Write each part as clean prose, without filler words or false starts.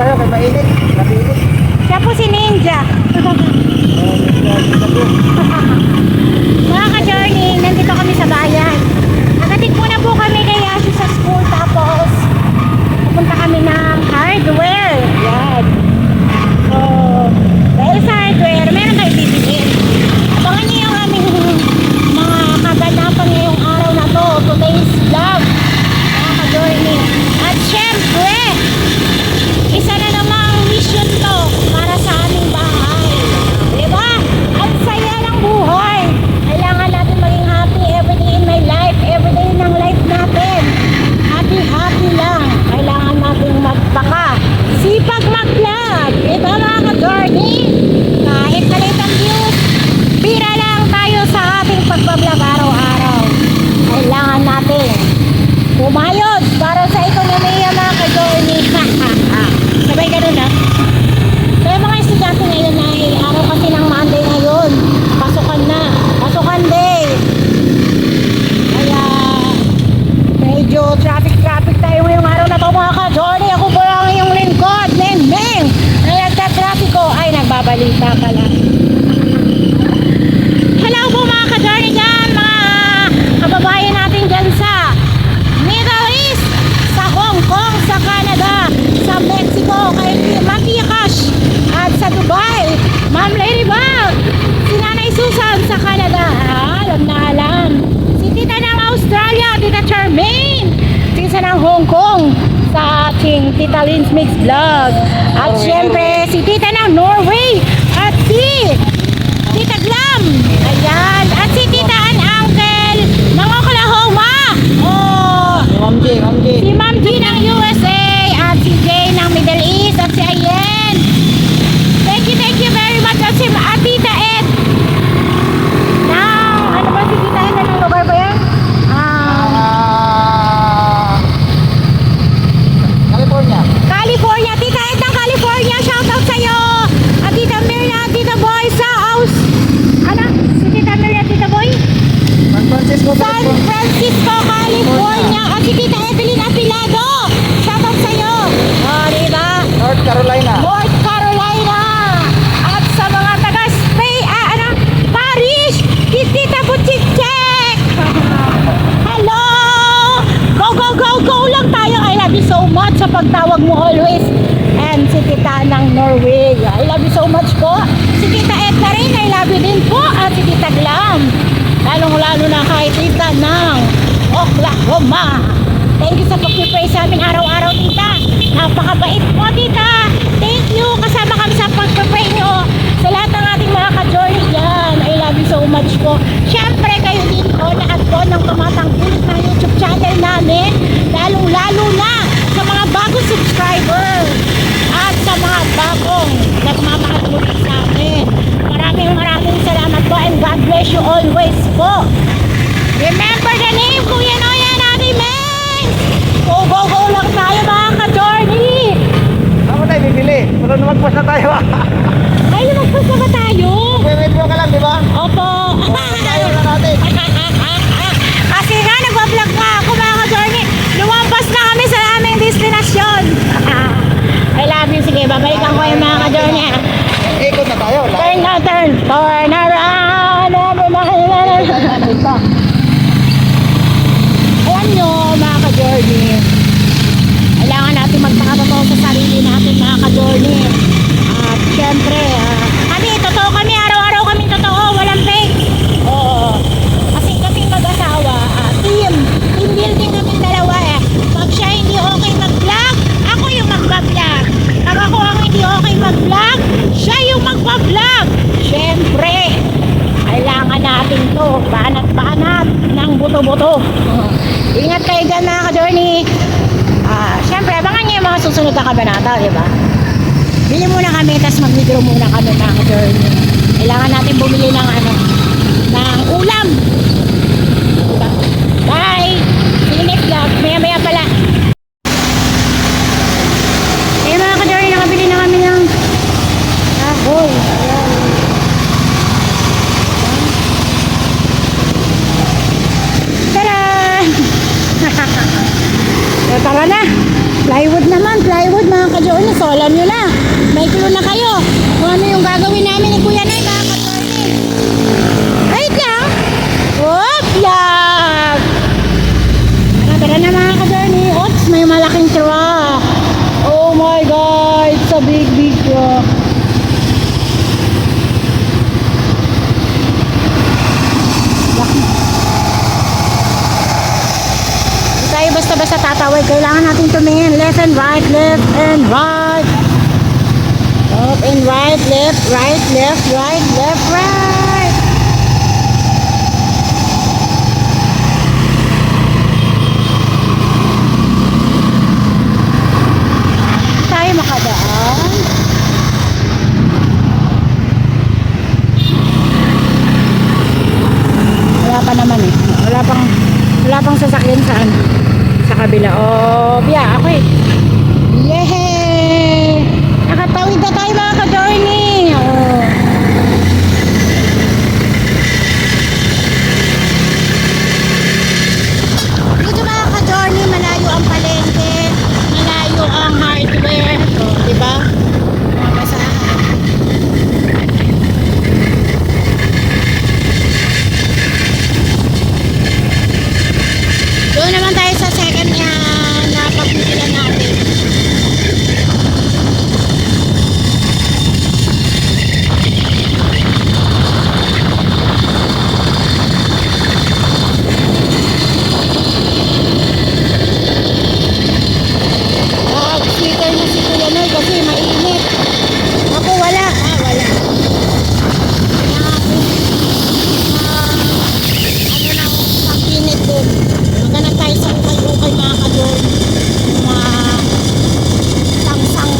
tayo kay mainit. Nabiinit. Siya po si Ninja. Mga ka-journey, nandito kami sa bayan. Nakating muna po kami kay Ashley sa school, tapos pupunta kami ng hardware. Yan. So, dahil sa hardware, meron kayo bibigyan. Abangan niyo yung aming mga kaganapan ngayong araw na to. Today's vlog. Mga ka-journey. At syempre, isa na namang mission to para sa aming bahay. Diba? Ang saya ng buhay. Kailangan natin maging happy everyday in my life. Everyday ng life natin. Happy, happy lang. Kailangan natin magpaka. Sipag mag-vlog. Diba mga ka-journey? Kahit maliit ang views, pira lang tayo sa ating pagbablog araw-araw. Kailangan natin pumayod para sa ekonomiya mga ka-journey. Sabay ganun na. Kaya mga estudyante ngayon ay araw kasi ng Monday ngayon. Pasukan na. Pasukan day. Kaya medyo traffic tayo ngayong araw na to mga ka-journey. Ako po lang yung lingkod. Neng. Na nagta-traffic ko ay nagbabalita pala. Hello po mga ka-journey dyan. Mga kababayan natin dyan sa Middle East, sa Hong Kong, sa Canada, sa Mexico, kay Ma'am Cash, at sa Dubai, Ma'am Ladybug, si Nanay Susan sa Canada, alam na alam, si Tita ng Australia, Tita Charmaine, Tita ng Hong Kong, sa ating Tita Lynn's Mix Vlog, at syempre si Tita ng Norway, at si Tita Glam, ayan, at si Tita and Uncle ng Oklahoma, si Ma'am G ng USA, at si Jay ng Middle East, at si Ayen. Thank you very much. At si Tita Ed ng, ano ba si Tita Ed? Anong lugar ba yan? California. Tita Ed ng California, shoutout sa'yo. At Tita Mirna, Tita Boy sa house. Ano? Si Tita Mirna, Tita Boy? San Francisco, California. At si Tita Evelyn Apilado, shoutout sa'yo. Diba? North Carolina. At sa mga taga Spain, Paris, si Tita Butchichek. Hello! Go lang tayo. I love you so much sa pagtawag mo always. And si Tita ng Norway, I love you so much po. Si Tita Edna rin, I love you din po. At si Tita Glam, lalong-lalo na kay Tita ng Oklahoma. Thank you sa pag-pray sa amin araw-araw, Tita. Napakabait po, Tita. Thank you. Kasama kami sa pag-pray nyo. Sa lahat ng ating mga ka-journey dyan, I love you so much po. Siyempre, kayo din po, lahat po ng tumatangkilik ng YouTube channel namin. Lalong-lalo na sa mga bagong subscriber at sa mga bagong nagmamahal sa amin. Maraming salamat po and God bless you always po. Remember the name, Kuya Noya natin, men! Go lang tayo mga ka-journey! Ako tayo bibili. Pero lumagpas na tayo. Ay, lumagpas na ba tayo? Wait-wait ka lang, di ba? Opo. Tayo na natin. Kasi nga, nagbablog nga ako mga ka-journey. Lumampas na kami sa aming destinasyon. I love you. Sige, babalikan ko yung mga ka-journey. Ikot na tayo. Turn around. Alam nyo, mga ka-journey, kailangan natin magpakatotoo sa sarili natin, mga ka-journey. At syempre, totoo kami, araw-araw kami totoo, walang fake. Oo. Kasi kami mag-asawa, team building kami dalawa eh. Pag siya hindi okay mag-vlog, ako yung mag-vlog. Pag ako ang hindi okay mag-vlog, siya yung mag-vlog. Syempre, kailangan natin to, banat-banat ng buto-buto. Ingat kayo dyan mga ka-journey. Syempre, abangan nyo yung mga susunod na kabanata, di ba? Bili muna kami, tapos mag-video muna kami mga ka-journey. Kailangan natin bumili ng ulam. Diba? Bye! See you next vlog. Maya-maya pala. Eh mga ka-journey, nakabili na kami ng kahoy. Tara! Tara na! Plywood naman, plywood mga ka-journey. So alam nyo nyo na. May clue na kayo. Kung ano yung gagawin namin ni Kuya Nay, mga ka-journey. Wait lang. Whoop, yan. Tara na mga ka-journey. Oops, may malaking truck. Oh my God, it's a big, big truck. Hindi tayo basta-basta tatawid. Kailangan natin tumingin. Left and right, left and right. Left and right, left, right, left, right, left, right. Tayo makadaan. Wala pa naman eh. Wala pang sasakyan saan. Sa kabila. Oh, biya, ako eh. Yehey! Nakatawid na tayo mga ka-journey. Oh. Dito mga ka-journey, malayo ang palengke, malayo ang hardware. So, di ba? Mga basahan. Doon naman tayo sa second yan na pagpipila natin. Speaker na si Kuya Noy kasi mainit. Ako wala. Wala. Ano lang pag-init dun. Maghanap tayo sa ukay-ukay mga ka-journey. Mga tangsang.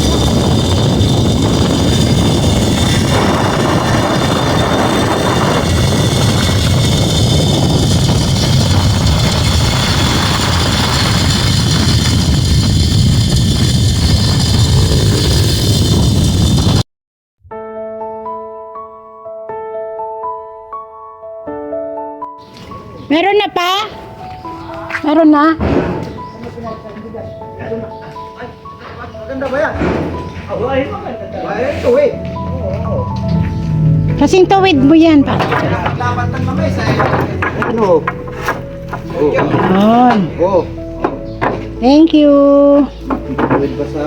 Meron na pa? Meron na? Maganda ba yan? Ay, maganda. Ay, tuwid. Oo. Kasing tawid mo yan pa. Laban ng mamay sa ano? Oh. Yun. Oh. Thank you. Tuwid ba sa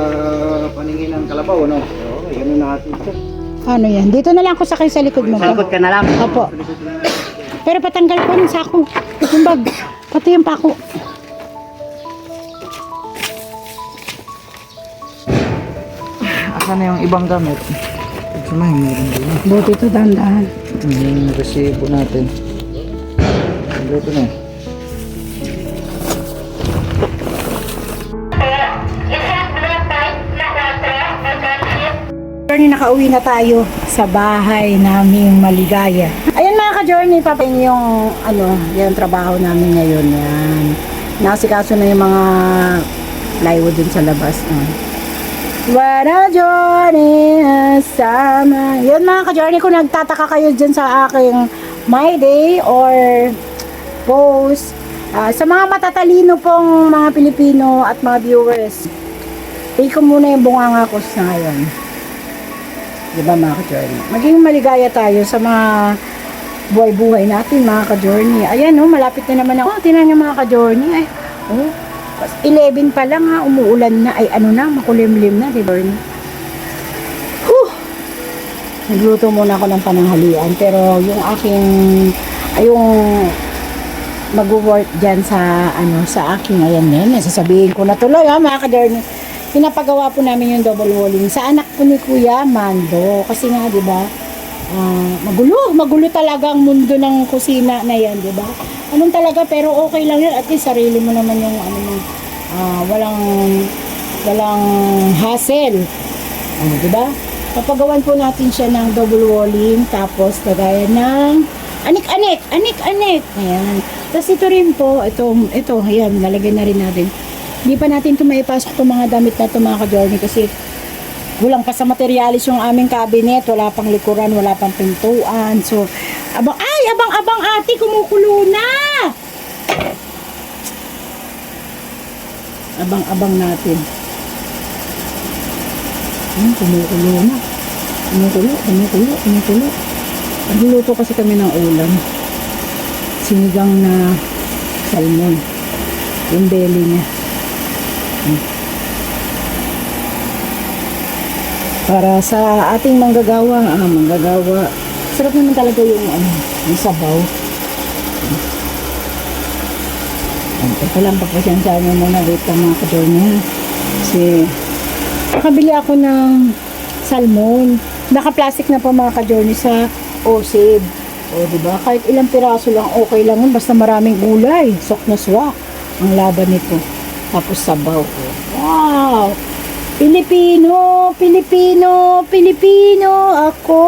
paningin ng kalabaw, no? Oo, yun na natin ito. Ano yan? Dito na lang ako sakay sa likod mo. Salikod ka na lang. Opo. Pero patanggal ko yung sako. Yung bag. Pati yung pako. Asan na yung ibang gamit? Sama, meron din. Buti ito dahan-dahan. Yung resibo natin. Ito na. Journey, nakauwi na tayo sa bahay naming maligaya. Ayan mga ka-journey, papin yung yung trabaho namin ngayon. Yan. Nasikaso na yung mga plywood dun sa labas. What a journey sama. Yan mga ka-journey, kung nagtataka kayo dyan sa aking my day or post, sa mga matatalino pong mga Pilipino at mga viewers, take ko muna yung bunganga ko sa ngayon. Diba mga ka-journey? Maging maligaya tayo sa mga buhay-buhay natin mga ka-journey. Ayan malapit na naman ako. Tinan niyo mga ka-journey. Ay, 11 pa lang umuulan na. Ay makulimlim na, diba? Nagluto muna ako ng pananghalian. Pero yung aking, yung mag-work dyan sa, sa aking, ayan, sasabihin ko na tuloy mga ka-journey. Pinapagawa po namin yung double walling sa anak ko ni Kuya Mando. Kasi nga, di ba, magulo talaga ang mundo ng kusina na yan, di ba? Anong talaga, pero okay lang yun. At least sarili mo naman yung, walang hassle. Di ba? Papagawan po natin siya ng double walling, tapos kagaya ng anik-anik. Ayan. Tapos ito rin po, ito, ayan, lalagay na rin natin. Hindi pa natin ito maipasok itong mga damit na ito mga ka-journey kasi kulang pa sa materialis yung aming cabinet, wala pang likuran, wala pang pintuan. So, abang ate, kumukulo na! Abang natin. Kumukulo na. Kumukulo. Nagluluto kasi kami ng ulam. Sinigang na salmon. Yung belly niya. Para sa ating manggagawa. Sarap naman talaga yung sabaw. Ito lang, pagpasyansya nyo muna dito mga ka-journey ha. Kasi nakabili ako ng salmon. Naka-plastic na pa mga ka-journey sa OSIB. O diba? Kahit ilang piraso lang okay lang yun. Basta maraming gulay. Sok na swak ang laban nito. Tapos sabaw. Wow! Pilipino ako.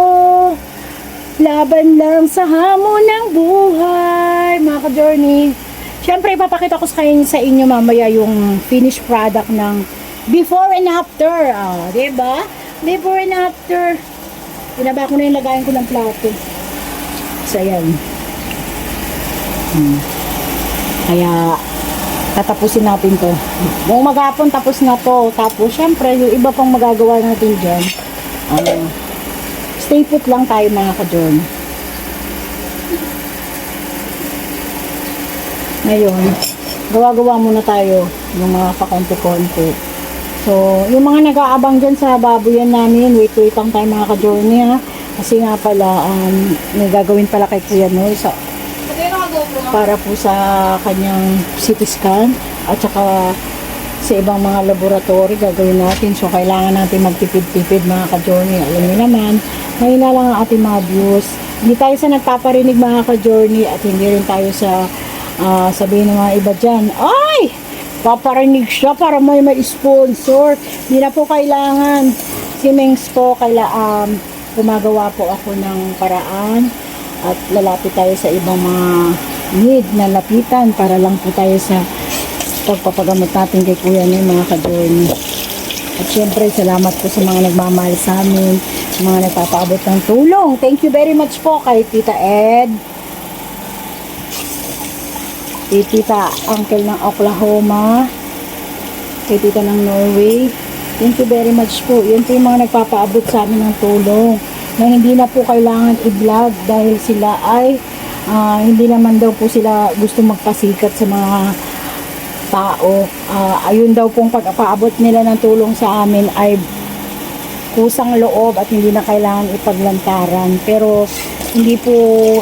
Laban lang sa hamon ng buhay mga ka-journey. Siyempre, ipapakita ko sa inyo mamaya yung finished product ng before and after. Diba? Before and after. Pinaba ko na yung lagayan ko ng plato. So, ayan. Kaya, tatapusin natin to. Buong maghapon, tapos na to. Tapos, siyempre, yung iba pang magagawa natin dyan. Stay put lang tayo mga ka-journey. Ngayon, gawa-gawa muna tayo ng mga pakonti-konti. So, yung mga nag-aabang dyan sa baboyan namin, wait lang tayo mga ka-journey ha. Kasi nga pala, may gagawin pala kay Kuya Noy para po sa kanyang CT scan at saka sa ibang mga laboratory gagawin natin. So, kailangan natin magtipid-tipid mga ka-journey. Alam niyo naman, mahina lang ang ating mga views. Hindi tayo sa nagpaparinig mga ka-journey at hindi rin tayo sa sabihin ng mga iba dyan, ay! Paparinig siya para may sponsor. Hindi na po kailangan. Si Mengs po, gumagawa po ako ng paraan at lalapit tayo sa ibang mga need na lapitan para lang po tayo sa pagpapagamot natin kay Kuya Noy mga ka-journey. At syempre, salamat po sa mga nagmamahal sa amin, sa mga nagpapaabot ng tulong. Thank you very much po kay Tita Ed, kay Tita Uncle ng Oklahoma, kay Tita ng Norway. Thank you very much po. Yun po yung mga nagpapaabot sa amin ng tulong na hindi na po kailangan i-vlog dahil sila ay hindi naman daw po sila gusto magpasikat sa mga tao. Ayun daw pong pag-paabot nila ng tulong sa amin ay kusang loob at hindi na kailangan ipaglantaran. Pero hindi po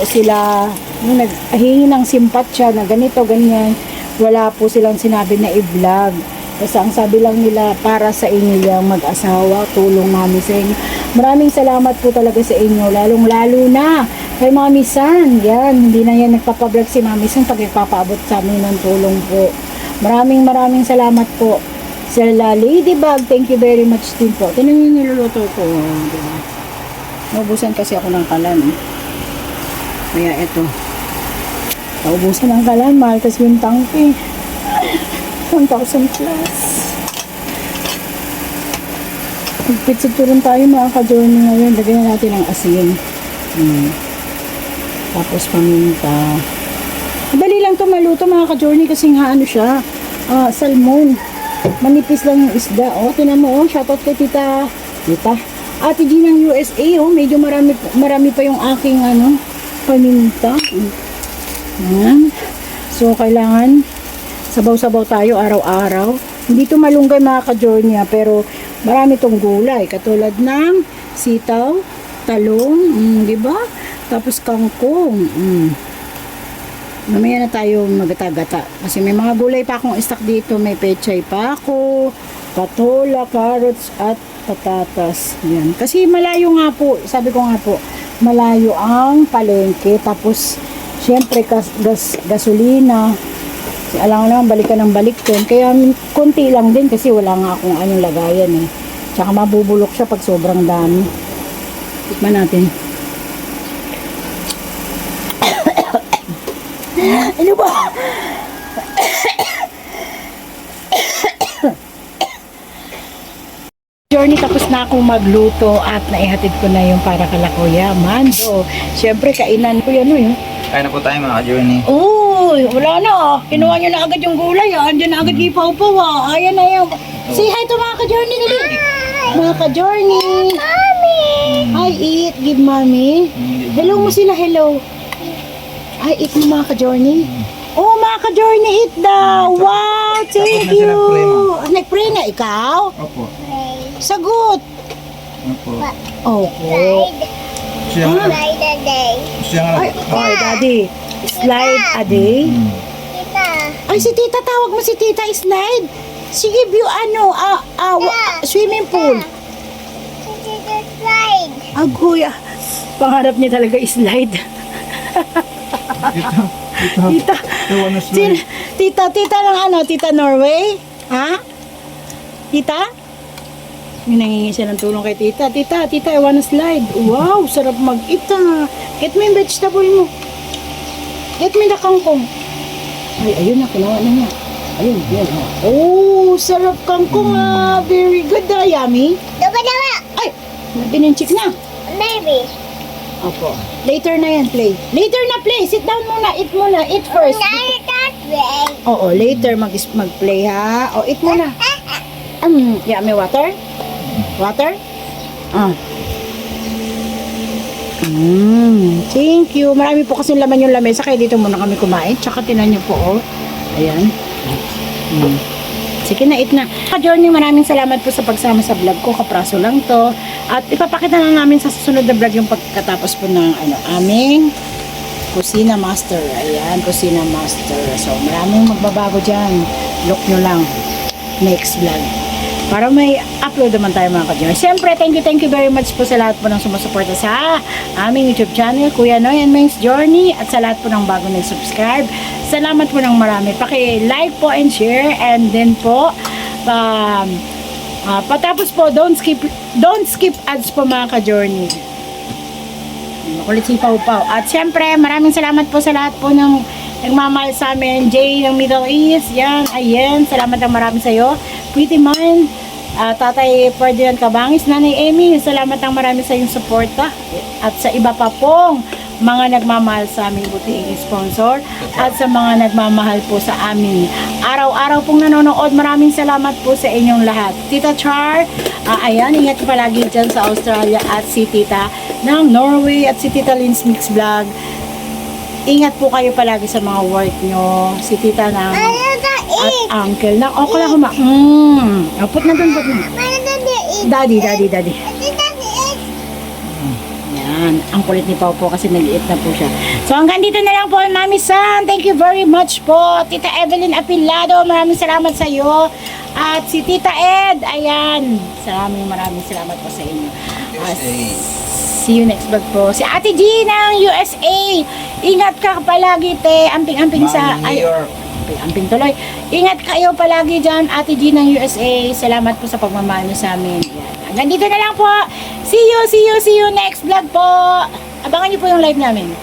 sila naghingi ng simpatsya na ganito, ganyan. Wala po silang sinabi na i-vlog. Kasi ang sabi lang nila, para sa inyo yung mag-asawa, tulong namin sa inyo. Maraming salamat po talaga sa inyo, lalong-lalo na kay Mami San. Yan, hindi na yan nagpapablog si Mami San pag nagpapaabot sa amin ng tulong po. Maraming salamat po. Sa Ladybug, thank you very much din po. Tinan yung niluluto ko. Diba? Naubusan kasi ako ng kalan. Kaya eto. Naubusan ng kalan, mahal kasi yung tangke. 1,000 plus. Magpitsiturin tayo mga ka-journey ngayon. Lagyan natin ang asin. Tapos paminta. Dali lang to maluto mga ka-journey kasi nga ano siya. Salmon. Manipis lang yung isda. Tinan mo shoutout kay Tita Ate G ng USA. Medyo marami pa yung aking paminta. Ayan. So kailangan sabaw-sabaw tayo araw-araw. Hindi to malunggay mga ka-journey pero marami tong gulay. Katulad ng sitaw, talong, di ba? Tapos kangkong. Mamaya na tayo magata-gata. Kasi may mga gulay pa akong stock dito. May pechay pa ako, patola, carrots, at patatas. Yan. Kasi malayo nga po. Sabi ko nga po, malayo ang palengke. Tapos, syempre, gasolina. Alam naman, balikan ng balik din. Kaya, konti lang din kasi wala nga akong anong lagayan eh. Tsaka mabubulok siya pag sobrang dami. Tikman natin. Ano ba? Journey, tapos na akong magluto at naihatid ko na yung para kala Kuya Mando. Siyempre, kainan ko yan Kaya na po tayo mga ka-journey. Uy, wala na Kinuha nyo na agad yung gulay Andiyan na agad ipaw-paw Ayan na yan. Say hi to mga ka-journey dali. Mga ka-journey. Hi, eat. Give mommy. Hello mo sila, hello. Hi, eat mo mga ka-journey. Oh, mga ka-journey, eat daw. Wow, thank you. Nag-pray na ikaw? Opo. Sagot. Opo. Opo. Siya nga. Siya nga. Ay, oh, daddy. Slide a day. Ay, si tita, tawag mo si tita, slide. Sige, view, swimming pool. Agoy, pangarap niya talaga slide. Tita, tita ng tita Norway? Ha? Tita? May nangingi siya ng tulong kay tita. Tita, I wanna slide. Wow, sarap mag-ita. Get me yung vegetable mo. Get me the kangkong. Ay, ayun na, kinuha na niya. Ayun, yan. Oh, sarap kangkong very good yummy. Ay, pinunchik na. Opo. Later na yan, play. Later na play. Sit down muna. Eat muna. Eat first. Oo, later mag-play ha. O, eat muna. Yeah, may water? Water? Thank you. Marami po kasi laman yung lamesa kaya dito muna kami kumain. Tsaka tinan niyo po, oh. Ayan. Sige na, eat na. Ka-journey, maraming salamat po sa pagsama sa vlog ko. Kapraso lang to. At ipapakita na namin sa susunod na vlog yung pagkatapos po ng aming Kusina Master. Ayan, Kusina Master. So, maraming magbabago dyan. Look nyo lang. Next vlog. Para may upload naman tayo mga ka-journey. Siyempre, thank you very much po sa lahat po ng sumusuporta sa aming YouTube channel, Kuya Noy and Meng's Journey, at sa lahat po ng bago nag-subscribe. Salamat po ng marami. Paki-like po and share, and then po, patapos po, don't skip ads po mga ka-journey. Makulit si Pau Pau. At siyempre, maraming salamat po sa lahat po ng nagmamahal sa amin. Jay ng Middle East, yan, ayan, salamat ng marami sa'yo. Pretty Man, Tatay Ferdinand Cabangis, Nanay Amy, salamat ng marami sa iyong suporta. At sa iba pa pong mga nagmamahal sa aming butiing sponsor, at sa mga nagmamahal po sa amin araw-araw pong nanonood, maraming salamat po sa inyong lahat. Tita Char, ayan, ingat palagi dyan sa Australia, at si Tita ng Norway, at si Tita Lynn's Mix Vlog. Ingat po kayo palagi sa mga work nyo. Si Tita ng at Uncle ng Oklahoma. Put na dun, put na. Daddy. Yan. Ang kulit ni Pau po kasi nag-iit na po siya. So hanggang dito na lang po, Mami San. Thank you very much po. Tita Evelyn Apilado, maraming salamat sa iyo. At si Tita Ed, ayan. Maraming salamat po sa inyo. See you next vlog po. Si Ate G ng USA. Ingat ka palagi, te. Amping-amping sa... Amping tuloy. Ingat kayo palagi dyan, Ate G ng USA. Salamat po sa pagmamahal sa amin. Yan. Hanggang dito na lang po. See you next vlog po. Abangan niyo po yung live namin.